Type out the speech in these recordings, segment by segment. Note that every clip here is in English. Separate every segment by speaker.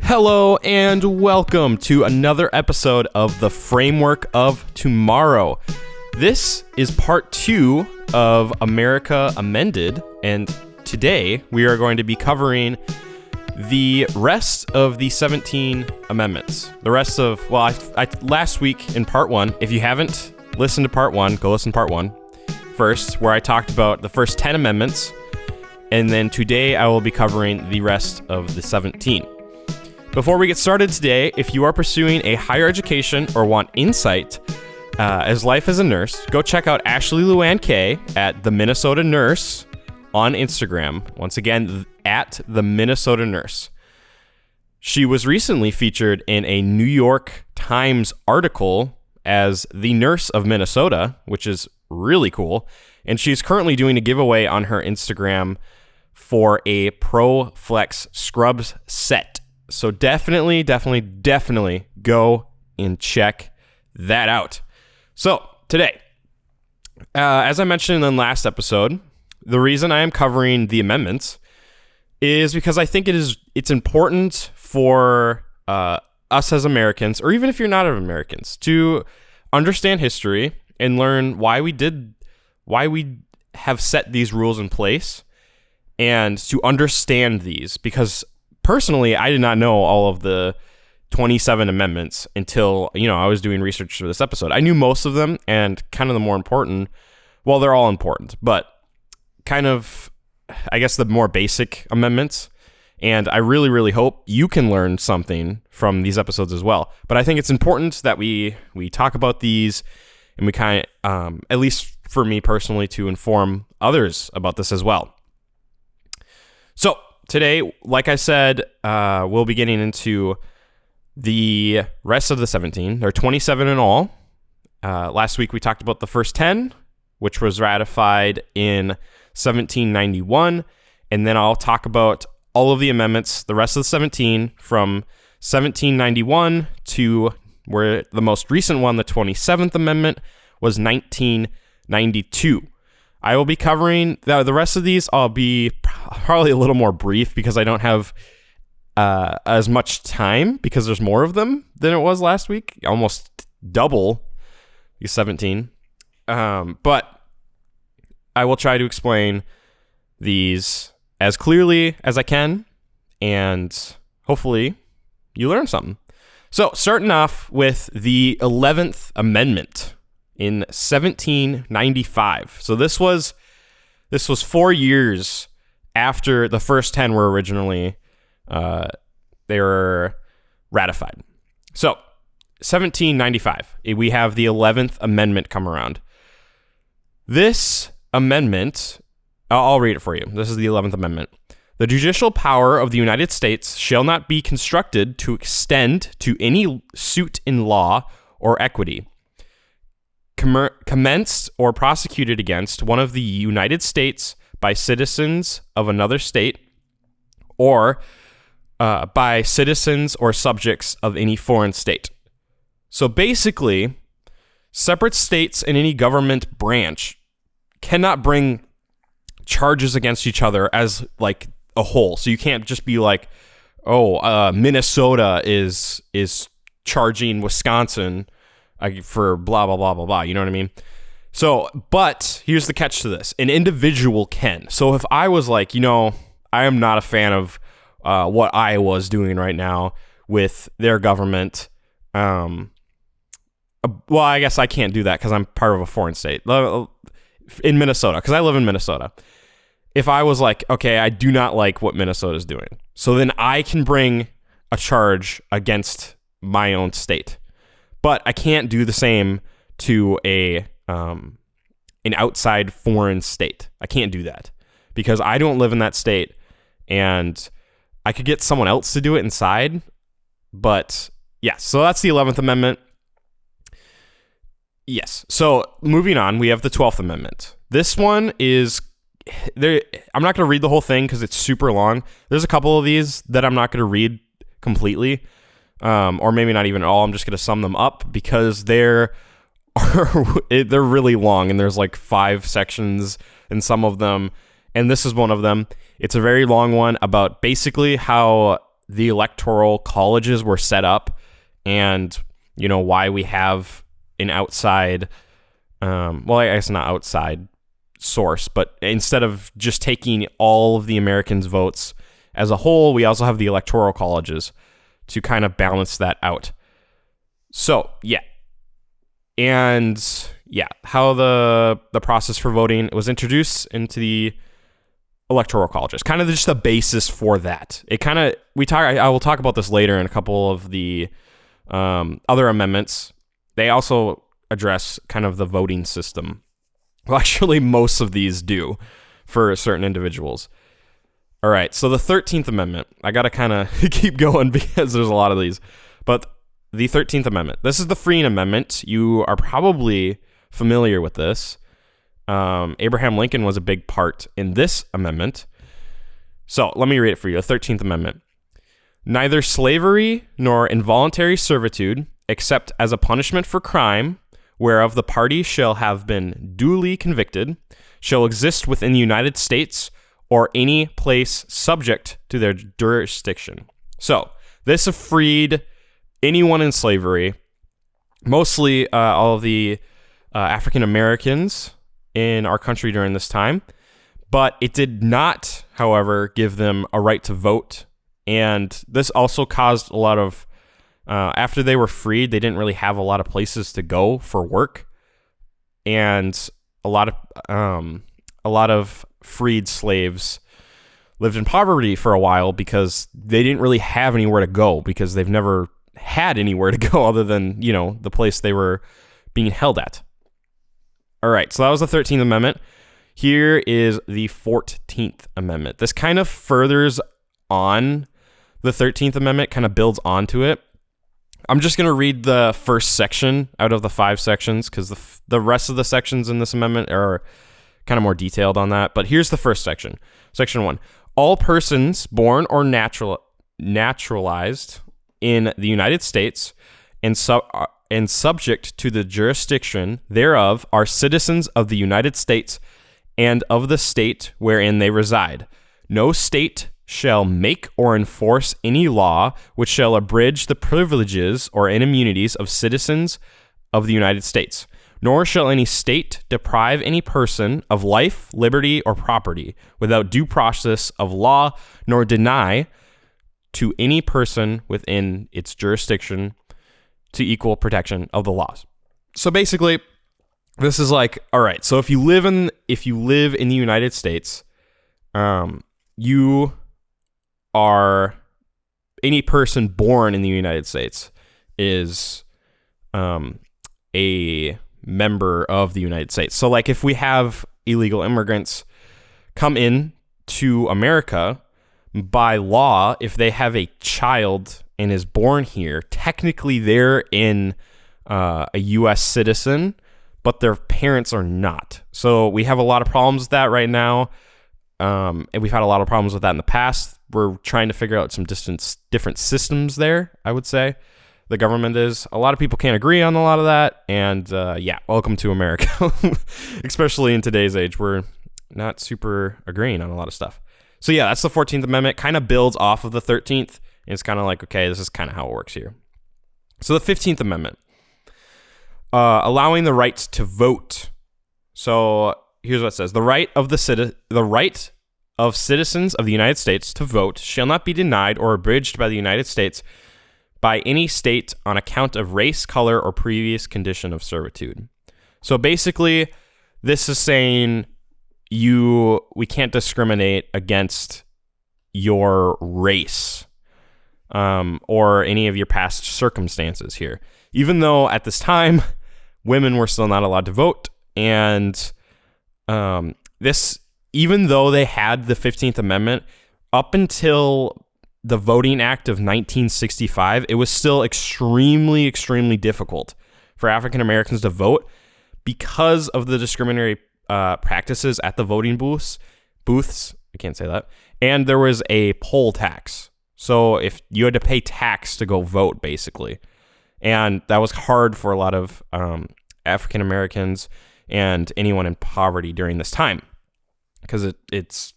Speaker 1: Hello and welcome to another episode of The Framework of Tomorrow. This is part 2 of America Amended, and today we are going to be covering the rest of the 17 amendments. The rest of, last week in part 1, if you haven't listened to part 1, go listen to part 1 first, where I talked about the first 10 amendments, and then today I will be covering the rest of the 17. Before we get started today, if you are pursuing a higher education or want insight as life as a nurse, go check out Ashley Luann Kay at The Minnesota Nurse on Instagram. Once again, at The Minnesota Nurse. She was recently featured in a New York Times article as the Nurse of Minnesota, which is really cool. And she's currently doing a giveaway on her Instagram for a Pro Flex Scrubs set. So definitely go and check that out. So today, as I mentioned in the last episode, the reason I am covering the amendments is because I think it's important for us as Americans, or even if you're not Americans, to understand history and learn why we have set these rules in place, and to understand these, because personally, I did not know all of the 27 amendments until, I was doing research for this episode. I knew most of them and kind of the more important. Well, they're all important, but kind of, I guess, the more basic amendments. And I really, really hope you can learn something from these episodes as well. But I think it's important that we talk about these, and we kind of, at least for me personally, to inform others about this as well. So today, like I said, we'll be getting into the rest of the 17. There are 27 in all. Last week we talked about the first 10, which was ratified in 1791. And then I'll talk about all of the amendments, the rest of the 17, from 1791 to where the most recent one, the 27th Amendment, was 1992. I will be covering the rest of these. I'll be probably a little more brief because I don't have as much time, because there's more of them than it was last week, almost double 17. But I will try to explain these as clearly as I can, and hopefully you learn something. So starting off with the 11th Amendment in 1795. So this was 4 years after the first 10 were originally they were ratified. So 1795, we have the 11th Amendment come around. This amendment, I'll read it for you. This is the 11th Amendment. The judicial power of the United States shall not be constructed to extend to any suit in law or equity, commenced or prosecuted against one of the United States by citizens of another state, or by citizens or subjects of any foreign state. So basically, separate states and any government branch cannot bring charges against each other as like a whole. So you can't just be like, Minnesota is charging Wisconsin for blah, blah, blah, blah, blah. You know what I mean? So, but here's the catch to this. An individual can. So if I was like, I am not a fan of what Iowa is doing right now with their government. Well, I guess I can't do that because I'm part of a foreign state. In Minnesota, because I live in Minnesota. If I was like, okay, I do not like what Minnesota is doing, so then I can bring a charge against my own state. But I can't do the same to an outside foreign state. I can't do that because I don't live in that state, and I could get someone else to do it inside. But yeah, so that's the 11th Amendment. Yes. So moving on, we have the 12th Amendment. This one is there. I'm not going to read the whole thing because it's super long. There's a couple of these that I'm not going to read completely, or maybe not even at all. I'm just going to sum them up because they're really long, and there's like 5 sections in some of them, and this is one of them. It's a very long one about basically how the electoral colleges were set up, and why we have an outside, well, I guess not outside source, but instead of just taking all of the Americans' votes as a whole, we also have the electoral colleges to kind of balance that out. So, yeah. And, yeah, how the process for voting was introduced into the electoral colleges. Kind of just the basis for that. I will talk about this later in a couple of the other amendments. They also address kind of the voting system. Well, actually, most of these do for certain individuals. All right, so the 13th Amendment. I got to kind of keep going because there's a lot of these. But the 13th Amendment. This is the Freeing Amendment. You are probably familiar with this. Abraham Lincoln was a big part in this amendment. So let me read it for you. The 13th Amendment. Neither slavery nor involuntary servitude, except as a punishment for crime, whereof the party shall have been duly convicted, shall exist within the United States or any place subject to their jurisdiction. So, this freed anyone in slavery, mostly all of the African Americans in our country during this time, but it did not, however, give them a right to vote. And this also caused a lot of after they were freed, they didn't really have a lot of places to go for work, and a lot of freed slaves lived in poverty for a while because they didn't really have anywhere to go because they've never had anywhere to go other than the place they were being held at. All right, so that was the 13th Amendment. Here is the 14th Amendment. This kind of furthers on the 13th Amendment, kind of builds onto it. I'm just going to read the first section out of the 5 sections because the rest of the sections in this amendment are kind of more detailed on that. But here's the first section. Section 1. All persons born or naturalized in the United States and subject to the jurisdiction thereof are citizens of the United States and of the state wherein they reside. No state shall make or enforce any law which shall abridge the privileges or immunities of citizens of the United States, nor shall any state deprive any person of life, liberty, or property without due process of law, nor deny to any person within its jurisdiction to equal protection of the laws. So basically, this is like, all right, so if you live in the United States, you are any person born in the United States is a member of the United States. So like if we have illegal immigrants come in to America, by law, if they have a child and is born here, technically they're a U.S. citizen, but their parents are not. So we have a lot of problems with that right now. And we've had a lot of problems with that in the past. We're trying to figure out some different systems there, I would say. The government is. A lot of people can't agree on a lot of that. And welcome to America. Especially in today's age, we're not super agreeing on a lot of stuff. So yeah, that's the 14th Amendment. Kind of builds off of the 13th. And it's kind of like, okay, this is kind of how it works here. So the 15th Amendment. Allowing the right to vote. So here's what it says. The right of citizens of the United States to vote shall not be denied or abridged by the United States by any state on account of race, color, or previous condition of servitude. So basically, this is saying we can't discriminate against your race. or any of your past circumstances here. Even though at this time, women were still not allowed to vote, and even though they had the 15th Amendment, up until the Voting Act of 1965, it was still extremely, extremely difficult for African Americans to vote because of the discriminatory practices at the voting booths. I can't say that. And there was a poll tax. So if you had to pay tax to go vote, basically. And that was hard for a lot of African Americans and anyone in poverty during this time. Because it's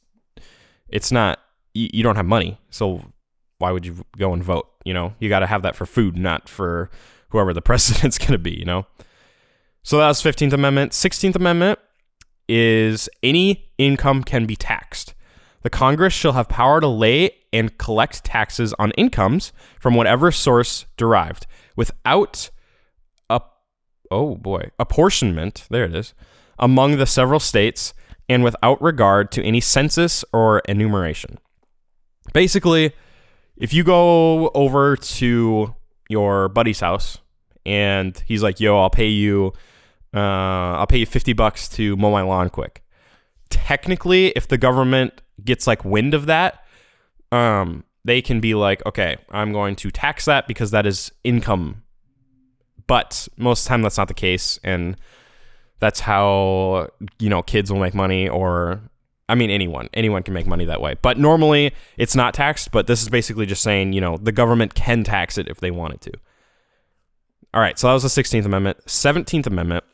Speaker 1: not, you don't have money. So why would you go and vote? You know, you got to have that for food, not for whoever the president's going to be, you know? So that was 15th Amendment. 16th Amendment is any income can be taxed. The Congress shall have power to lay and collect taxes on incomes from whatever source derived without apportionment, there it is, among the several states and without regard to any census or enumeration. Basically, if you go over to your buddy's house and he's like, yo, I'll pay you $50 to mow my lawn quick. Technically, if the government gets like wind of that, they can be like, okay, I'm going to tax that because that is income. But most of the time that's not the case. And that's how, you know, kids will make money, or, I mean, anyone can make money that way. But normally it's not taxed, but this is basically just saying, you know, the government can tax it if they wanted to. All right, so that was the 16th Amendment. 17th Amendment,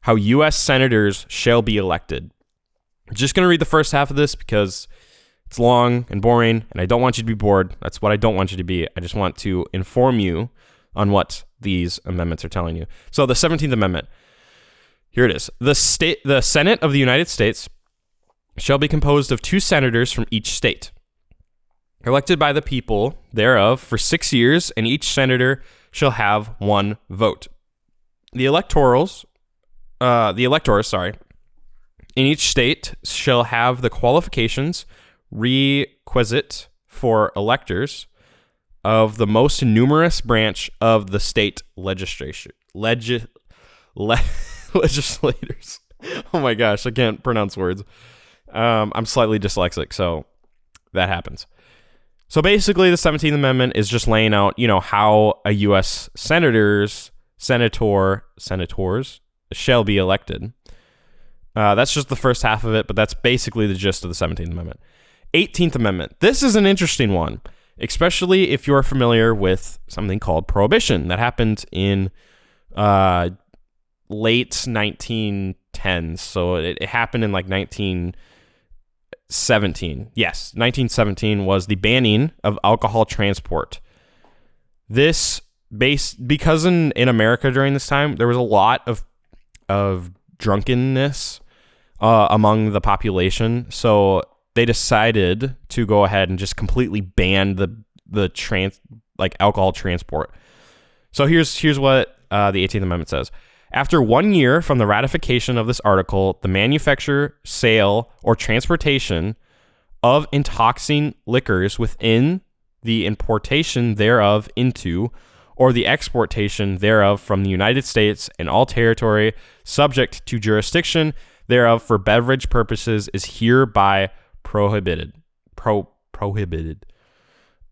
Speaker 1: how U.S. senators shall be elected. I'm just going to read the first half of this because it's long and boring, and I don't want you to be bored. That's what I don't want you to be. I just want to inform you on what these amendments are telling you. So the 17th Amendment, here it is. The Senate of the United States shall be composed of 2 senators from each state, elected by the people thereof for 6 years, and each senator shall have 1 vote. The electors, in each state shall have the qualifications requisite for electors of the most numerous branch of the state legislators. Oh my gosh, I can't pronounce words. I'm slightly dyslexic, so that happens. So basically, the 17th Amendment is just laying out, you know, how a U.S. senators shall be elected. That's just the first half of it, but that's basically the gist of the 17th Amendment. 18th Amendment. This is an interesting one, especially if you're familiar with something called Prohibition that happened in late 1910s. So it happened in like 1917. Yes, 1917 was the banning of alcohol transport. Because in America during this time, there was a lot of drunkenness among the population. So they decided to go ahead and just completely ban the alcohol transport. So here's what the 18th Amendment says. After 1 year from the ratification of this article, the manufacture, sale, or transportation of intoxicating liquors within the importation thereof into, or the exportation thereof from the United States and all territory subject to jurisdiction thereof for beverage purposes is hereby prohibited. Prohibited.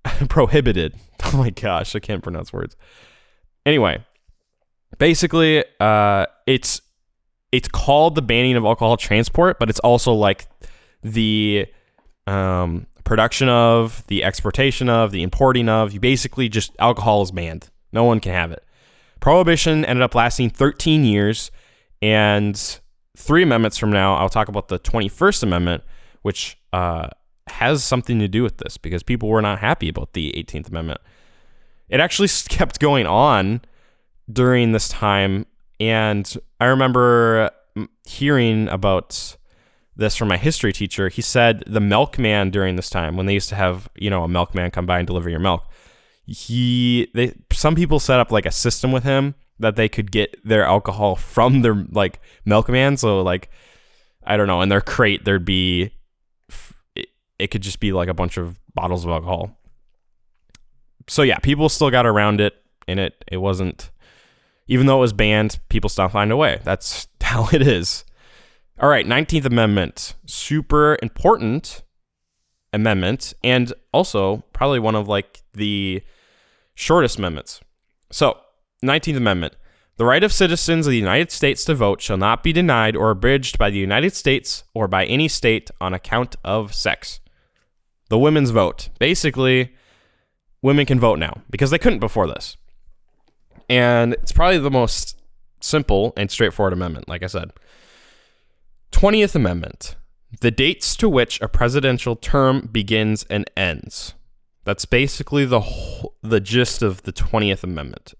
Speaker 1: Oh my gosh, I can't pronounce words. Anyway, basically, it's called the banning of alcohol transport, but it's also like the production of, the exportation of, the importing of. You basically just, alcohol is banned. No one can have it. Prohibition ended up lasting 13 years, and 3 amendments from now, I'll talk about the 21st Amendment, which has something to do with this because people were not happy about the 18th Amendment. It actually kept going on during this time, and I remember hearing about this from my history teacher. He said the milkman during this time, when they used to have, you know, a milkman come by and deliver your milk, some people set up like a system with him that they could get their alcohol from their like milkman. So like, I don't know, in their crate there'd be, it could just be like a bunch of bottles of alcohol. So yeah, people still got around it, and it wasn't, even though it was banned, people still find a way. That's how it is. All right, 19th Amendment, super important amendment, and also probably one of like the shortest amendments. So, 19th Amendment. The right of citizens of the United States to vote shall not be denied or abridged by the United States or by any state on account of sex. The women's vote. Basically, women can vote now because they couldn't before this. And it's probably the most simple and straightforward amendment, like I said. 20th Amendment. The dates to which a presidential term begins and ends. That's basically the gist of the 20th Amendment.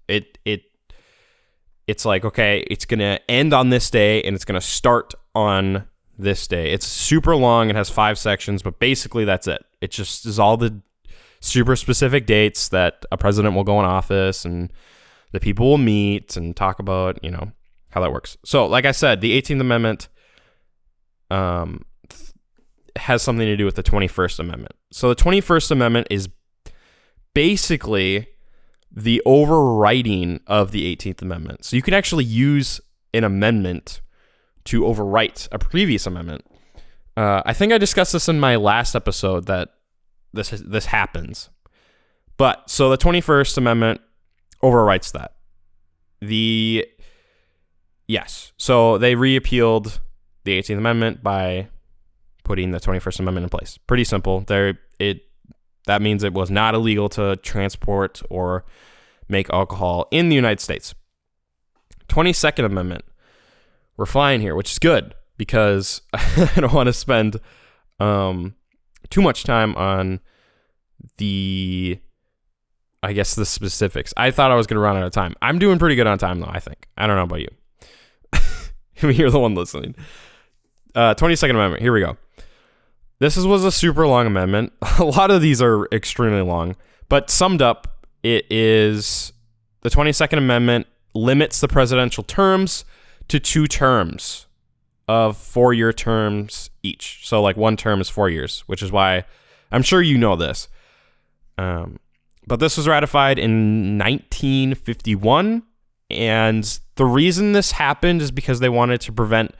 Speaker 1: It's like, okay, it's going to end on this day and it's going to start on this day. It's super long. It has 5 sections, but basically that's it. It just is all the super specific dates that a president will go in office and the people will meet and talk about, how that works. So, like I said, the 18th Amendment has something to do with the 21st Amendment. So the 21st Amendment is basically the overwriting of the 18th Amendment. So you can actually use an amendment to overwrite a previous amendment. I think I discussed this in my last episode that this happens. But so the 21st Amendment overwrites that. So they repealed the 18th Amendment by putting the 21st Amendment in place. Pretty simple. That means it was not illegal to transport or make alcohol in the United States. 22nd Amendment. We're flying here, which is good because I don't want to spend too much time on the specifics. I thought I was going to run out of time. I'm doing pretty good on time, though, I think. I don't know about you. I mean, you're the one listening. 22nd Amendment. Here we go. This was a super long amendment. A lot of these are extremely long, but summed up, it is the 22nd Amendment limits the presidential terms to 2 terms of 4-year terms each. So like one term is 4 years, which is why I'm sure you know this. But this was ratified in 1951, and the reason this happened is because they wanted to prevent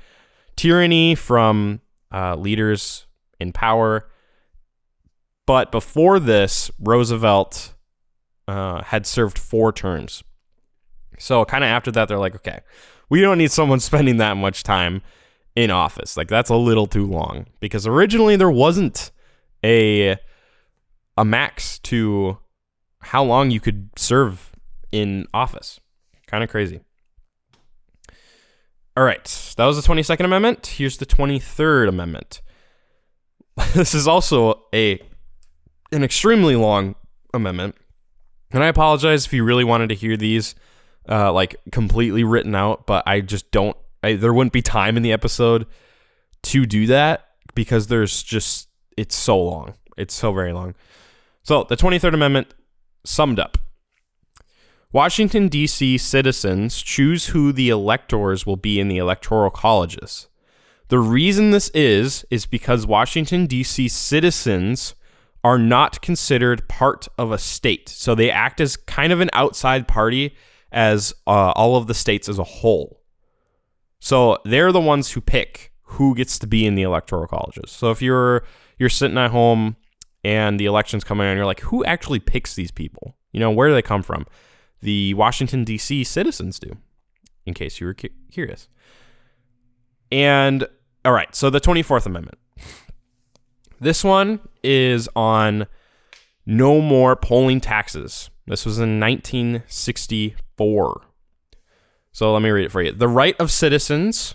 Speaker 1: tyranny from leaders in power. But before this, Roosevelt had served 4 terms. So kind of after that, they're like, okay, we don't need someone spending that much time in office. Like, that's a little too long. Because originally there wasn't a max to how long you could serve in office. Kind of crazy. All right, that was the 22nd Amendment. Here's the 23rd Amendment. This is also an extremely long amendment. And I apologize if you really wanted to hear these completely written out, but I just don't. There wouldn't be time in the episode to do that because it's so long. It's so very long. So the 23rd Amendment summed up. Washington, D.C. citizens choose who the electors will be in the electoral colleges. The reason this is because Washington, D.C. citizens are not considered part of a state. So they act as kind of an outside party as all of the states as a whole. So they're the ones who pick who gets to be in the electoral colleges. So if you're sitting at home and the election's coming on, you're like, who actually picks these people? Where do they come from? The Washington, D.C. citizens do, in case you were curious. And, all right, so the 24th Amendment. This one is on no more polling taxes. This was in 1964. So let me read it for you. The right of citizens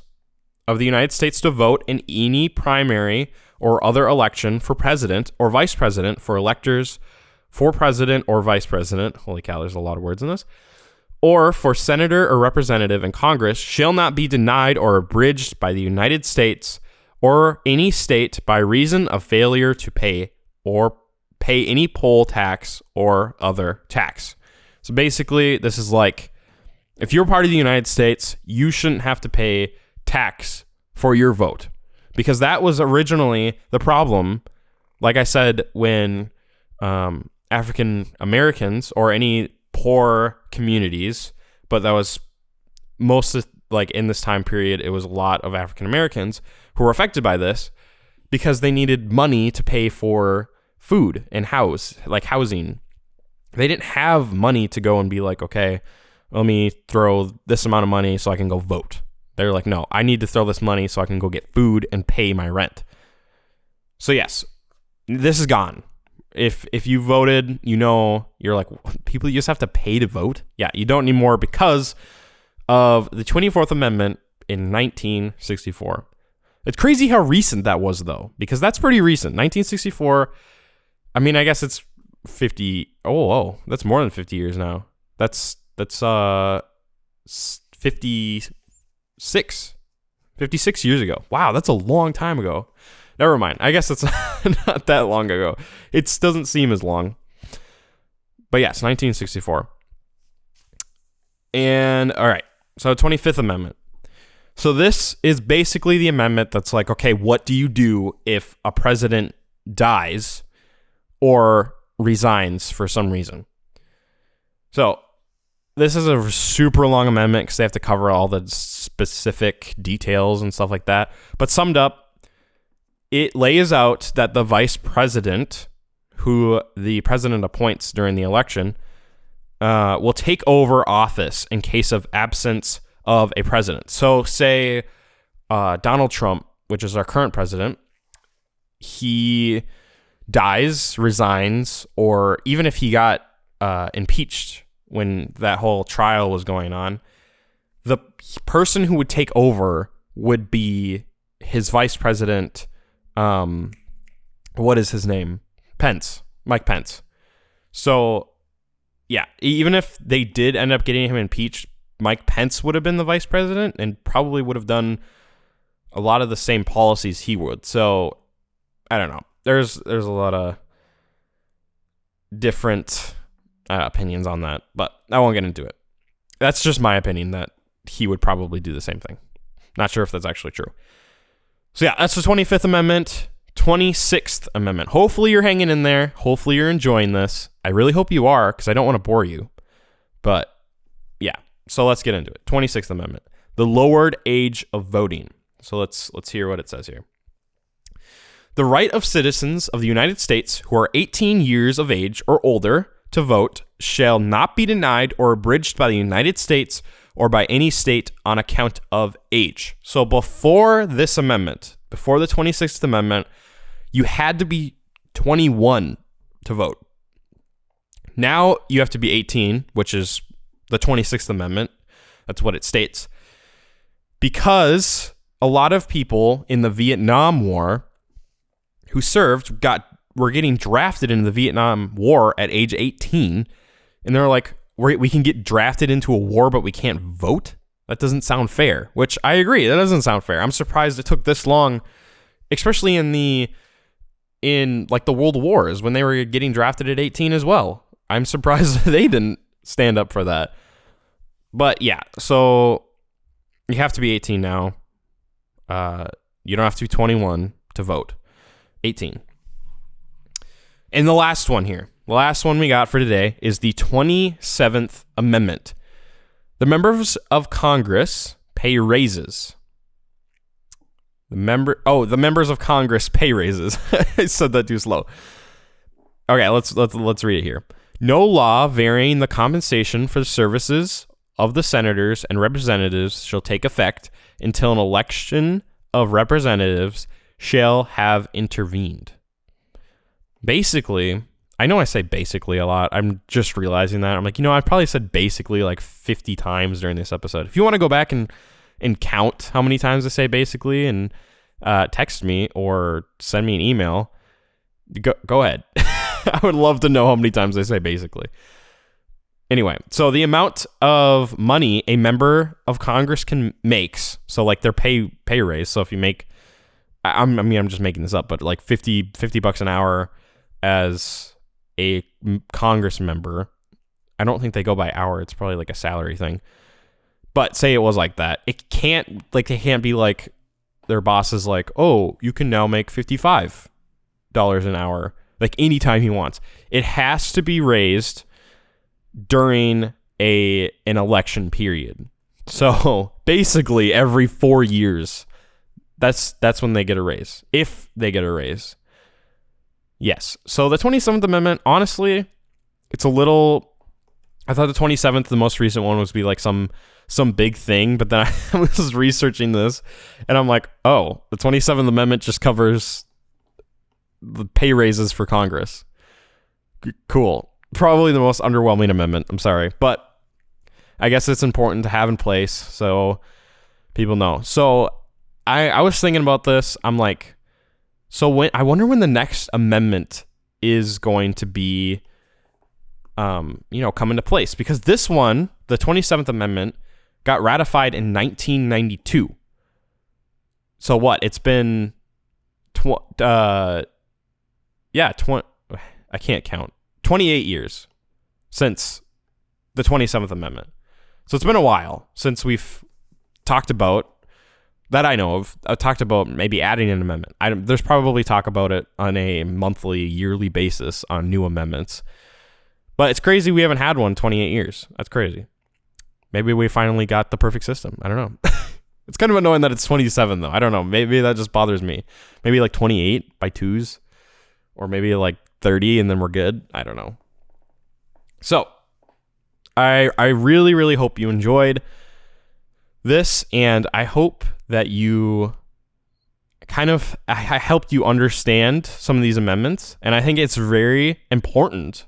Speaker 1: of the United States to vote in any primary or other election for president or vice president for electors for president or vice president, holy cow, there's a lot of words in this, or for senator or representative in Congress shall not be denied or abridged by the United States or any state by reason of failure to pay any poll tax or other tax. So basically, this is like, if you're part of the United States, you shouldn't have to pay tax for your vote, because that was originally the problem. Like I said, when African Americans or any poor communities, but that was most of, like in this time period, it was a lot of African Americans who were affected by this because they needed money to pay for food and housing. They didn't have money to go and be like, okay, let me throw this amount of money so I can go vote. They're like, no, I need to throw this money so I can go get food and pay my rent. So yes, this is gone. If you voted, you're like, people just have to pay to vote? Yeah, you don't anymore because of the 24th Amendment in 1964. It's crazy how recent that was, though, because that's pretty recent. 1964, I mean, I guess it's 50. Oh, that's more than 50 years now. That's 56 years ago. Wow, that's a long time ago. Never mind. I guess it's not that long ago. It doesn't seem as long. But yes, 1964. And all right, so 25th Amendment. So this is basically the amendment that's like, okay, what do you do if a president dies or resigns for some reason? So this is a super long amendment because they have to cover all the specific details and stuff like that. But summed up, it lays out that the vice president, who the president appoints during the election, will take over office in case of absence of a president. So say Donald Trump, which is our current president, he dies, resigns, or even if he got impeached when that whole trial was going on, the person who would take over would be his vice president. What is his name? Mike Pence. So yeah, even if they did end up getting him impeached, Mike Pence would have been the vice president and probably would have done a lot of the same policies he would. So I don't know. There's a lot of different opinions on that, but I won't get into it. That's just my opinion that he would probably do the same thing. Not sure if that's actually true. So yeah, that's the 25th Amendment. 26th Amendment. Hopefully you're hanging in there. Hopefully you're enjoying this. I really hope you are, because I don't want to bore you. But yeah, so let's get into it. 26th Amendment. The lowered age of voting. So let's hear what it says here. The right of citizens of the United States who are 18 years of age or older to vote shall not be denied or abridged by the United States or by any state on account of age. So before this amendment, before the 26th Amendment, you had to be 21 to vote. Now you have to be 18, which is the 26th Amendment. That's what it states. Because a lot of people in the Vietnam War who served were getting drafted into the Vietnam War at age 18, and they're like, we can get drafted into a war, but we can't vote? That doesn't sound fair, which I agree. That doesn't sound fair. I'm surprised it took this long, especially in the World Wars when they were getting drafted at 18 as well. I'm surprised they didn't stand up for that. But yeah, so you have to be 18 now. You don't have to be 21 to vote. 18. And the last one here, the last one we got for today is the 27th Amendment. The members of Congress pay raises. The members of Congress pay raises. I said that too slow. Okay, let's read it here. No law varying the compensation for the services of the senators and representatives shall take effect until an election of representatives shall have intervened. Basically, I know I say basically a lot. I'm just realizing that. I'm like, I probably said basically like 50 times during this episode. If you want to go back and count how many times I say basically and text me or send me an email, go ahead. I would love to know how many times I say basically. Anyway, so the amount of money a member of Congress makes, so like their pay raise. So if you make, I'm just making this up, but like $50 an hour as a Congress member. I don't think they go by hour. It's probably like a salary thing. But say it was like that. It can't be like their boss is like, oh, you can now make $55 an hour like anytime he wants. It has to be raised during an election period. So basically every 4 years, that's when they get a raise, if they get a raise. Yes. So the 27th Amendment, honestly, it's a little, I thought the 27th, the most recent one, was be like some big thing, but then I was researching this and I'm like, oh, the 27th Amendment just covers the pay raises for Congress. Cool. Probably the most underwhelming amendment. I'm sorry, but I guess it's important to have in place so people know. So I was thinking about this. I'm like, I wonder when the next amendment is going to be, come into place, because this one, the 27th Amendment, got ratified in 1992. So what? It's been, I can't count. 28 years since the 27th Amendment. So it's been a while since we've talked about, that I know of, talked about maybe adding an amendment. There's probably talk about it on a monthly, yearly basis on new amendments. But it's crazy we haven't had one in 28 years. That's crazy. Maybe we finally got the perfect system. I don't know. It's kind of annoying that it's 27, though. I don't know. Maybe that just bothers me. Maybe like 28 by twos. Or maybe like 30 and then we're good. I don't know. So, I really, really hope you enjoyed this, and I hope that I helped you understand some of these amendments, and I think it's very important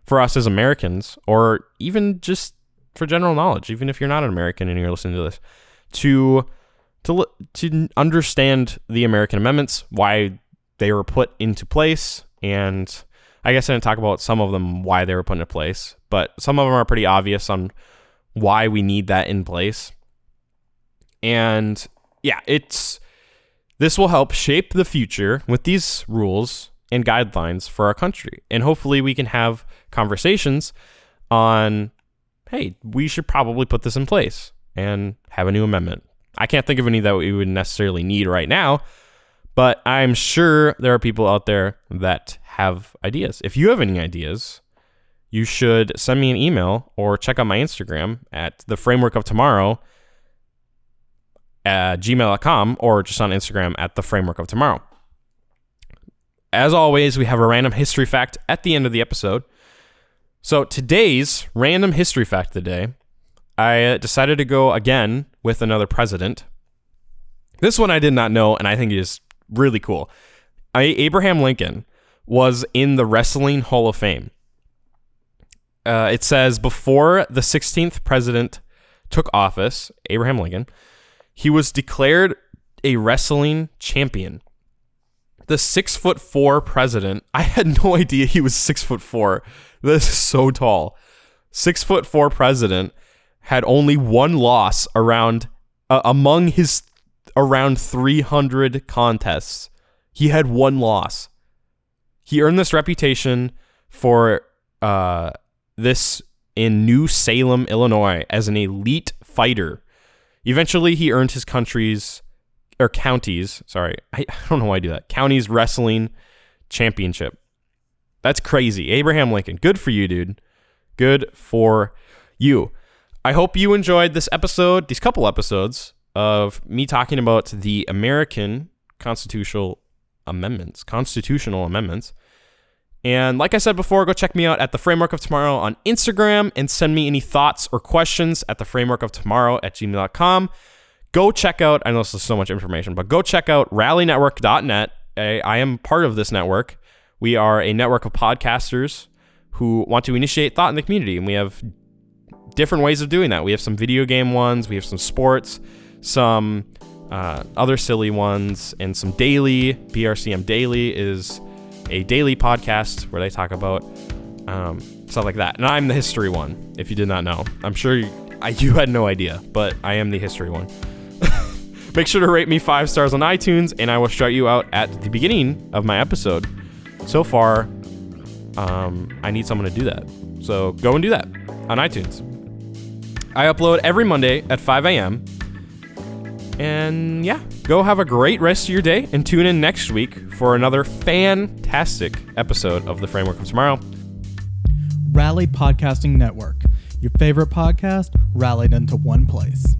Speaker 1: for us as Americans, or even just for general knowledge, even if you're not an American and you're listening to this, to understand the American amendments, why they were put into place, and I guess I didn't talk about some of them, why they were put into place, but some of them are pretty obvious on why we need that in place. And yeah, this will help shape the future with these rules and guidelines for our country. And hopefully we can have conversations on, hey, we should probably put this in place and have a new amendment. I can't think of any that we would necessarily need right now, but I'm sure there are people out there that have ideas. If you have any ideas, you should send me an email or check out my Instagram at theframeworkoftomorrow at gmail.com, or just on Instagram at theframeworkoftomorrow. As always, we have a random history fact at the end of the episode. So today's random history fact of the day, I decided to go again with another president. This one I did not know, and I think it is really cool. Abraham Lincoln was in the Wrestling Hall of Fame. It says before the 16th president took office, Abraham Lincoln, he was declared a wrestling champion. The 6'4" president, I had no idea he was 6'4". This is so tall. 6'4" president had only one loss among his around 300 contests. He had one loss. He earned this reputation for this in New Salem, Illinois, as an elite fighter. Eventually, he earned his county's wrestling championship. That's crazy. Abraham Lincoln. Good for you, dude. Good for you. I hope you enjoyed this episode, these couple episodes of me talking about the American constitutional amendments. And like I said before, go check me out at The Framework of Tomorrow on Instagram and send me any thoughts or questions at theframeworkoftomorrow@gmail.com. Go check out, I know this is so much information, but go check out rallynetwork.net. I am part of this network. We are a network of podcasters who want to initiate thought in the community, and we have different ways of doing that. We have some video game ones, we have some sports, some other silly ones, and some daily. BRCM Daily is a daily podcast where they talk about stuff like that. And I'm the history one, if you did not know. I'm sure you had no idea, but I am the history one. Make sure to rate me 5 stars on iTunes, and I will shout you out at the beginning of my episode. So far, I need someone to do that. So go and do that on iTunes. I upload every Monday at 5 a.m. And yeah, Go have a great rest of your day and tune in next week for another fantastic episode of The Framework of Tomorrow.
Speaker 2: Rally Podcasting Network. Your favorite podcast rallied into one place.